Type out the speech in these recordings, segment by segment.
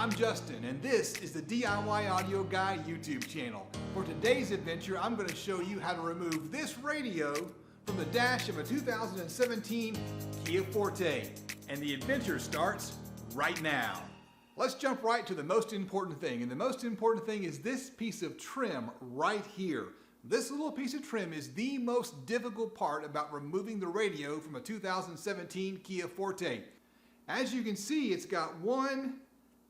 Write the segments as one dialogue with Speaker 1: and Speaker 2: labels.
Speaker 1: I'm Justin, and this is the DIY Audio Guy YouTube channel. For today's adventure, I'm going to show you how to remove this radio from the dash of a 2017 Kia Forte. And the adventure starts right now. Let's jump right to the most important thing, and the most important thing is this piece of trim right here. This little piece of trim is the most difficult part about removing the radio from a 2017 Kia Forte. As you can see, it's got 1,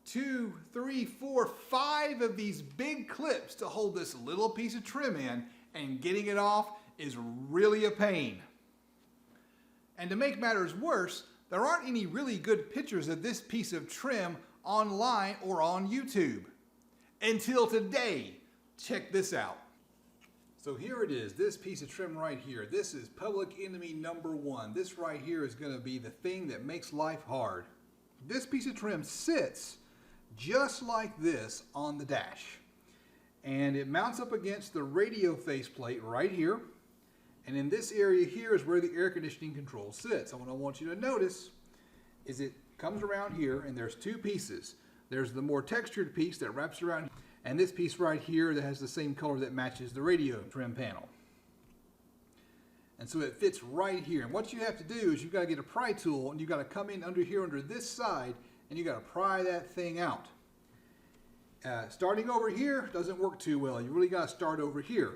Speaker 1: 2, 3, 4, 5 of these big clips to hold this little piece of trim in, and getting it off is really a pain. And to make matters worse, there aren't any really good pictures of this piece of trim online or on YouTube. Until today. Check this out. So here it is, this piece of trim right here. This is public enemy number 1. This right here is going to be the thing that makes life hard. This piece of trim sits just like this on the dash. And it mounts up against the radio faceplate right here. And in this area here is where the air conditioning control sits. And what I want you to notice is it comes around here and there's 2 pieces. There's the more textured piece that wraps around, and this piece right here that has the same color that matches the radio trim panel. And so it fits right here. And what you have to do is you've got to get a pry tool and you've got to come in under here under this side and you've got to pry that thing out. Starting over here doesn't work too well. You really got to start over here.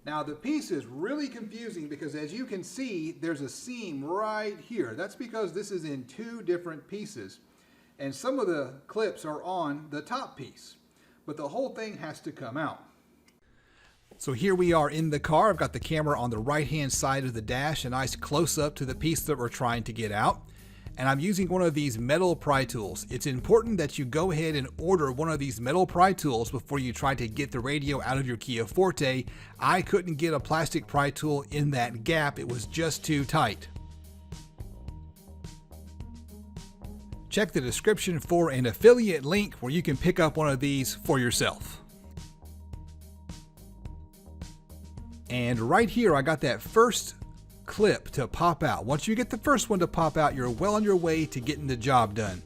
Speaker 1: Now the piece is really confusing because as you can see, there's a seam right here. That's because this is in 2 different pieces. And some of the clips are on the top piece, but the whole thing has to come out. So here we are in the car. I've got the camera on the right-hand side of the dash, a nice close-up to the piece that we're trying to get out. And I'm using one of these metal pry tools. It's important that you go ahead and order one of these metal pry tools before you try to get the radio out of your Kia Forte. I couldn't get a plastic pry tool in that gap. It was just too tight. Check the description for an affiliate link where you can pick up one of these for yourself. And right here, I got that first clip to pop out. Once you get the first one to pop out, you're well on your way to getting the job done.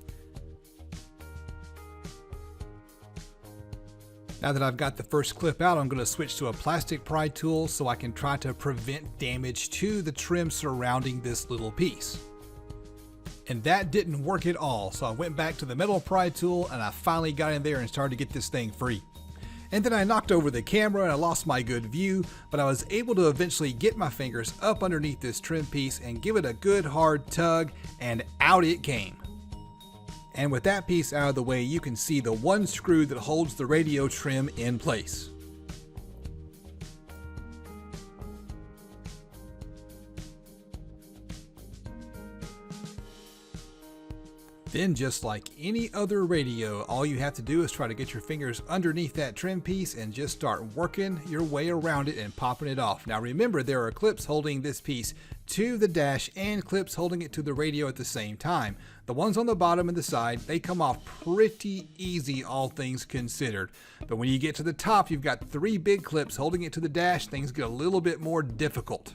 Speaker 1: Now that I've got the first clip out, I'm going to switch to a plastic pry tool so I can try to prevent damage to the trim surrounding this little piece. And that didn't work at all, so I went back to the metal pry tool and I finally got in there and started to get this thing free. And then I knocked over the camera and I lost my good view, but I was able to eventually get my fingers up underneath this trim piece and give it a good hard tug, and out it came. And with that piece out of the way, you can see the 1 screw that holds the radio trim in place. Then, just like any other radio, all you have to do is try to get your fingers underneath that trim piece and just start working your way around it and popping it off. Now remember, there are clips holding this piece to the dash and clips holding it to the radio at the same time. The ones on the bottom and the side, they come off pretty easy, all things considered. But when you get to the top, you've got 3 big clips holding it to the dash. Things get a little bit more difficult.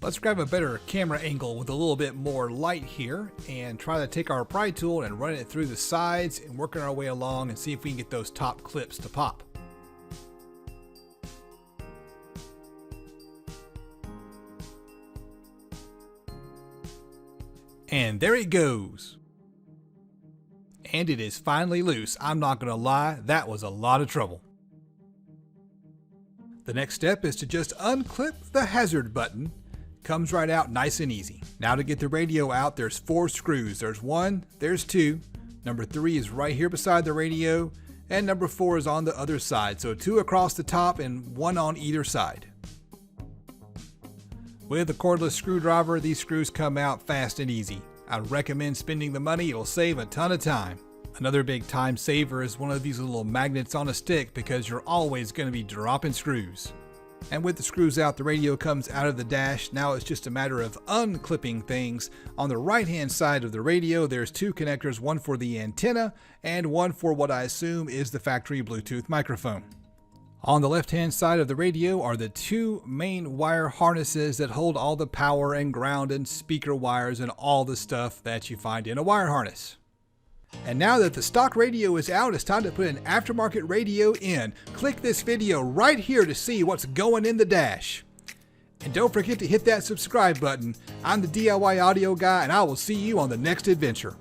Speaker 1: Let's grab a better camera angle with a little bit more light here and try to take our pry tool and run it through the sides and working our way along and see if we can get those top clips to pop. And there it goes. And it is finally loose. I'm not gonna lie, that was a lot of trouble. The next step is to just unclip the hazard button. Comes right out nice and easy. Now to get the radio out, there's 4 screws. There's 1, there's 2, number 3 is right here beside the radio, and number 4 is on the other side. So 2 across the top and 1 on either side. With a cordless screwdriver, these screws come out fast and easy. I recommend spending the money, it'll save a ton of time. Another big time saver is one of these little magnets on a stick because you're always going to be dropping screws. And with the screws out, the radio comes out of the dash. Now it's just a matter of unclipping things. On the right hand side of the radio, there's 2 connectors, one for the antenna and one for what I assume is the factory Bluetooth microphone. On the left-hand side of the radio are the two main wire harnesses that hold all the power and ground and speaker wires and all the stuff that you find in a wire harness. And now that the stock radio is out, it's time to put an aftermarket radio in. Click this video right here to see what's going in the dash. And don't forget to hit that subscribe button. I'm the DIY Audio Guy, and I will see you on the next adventure.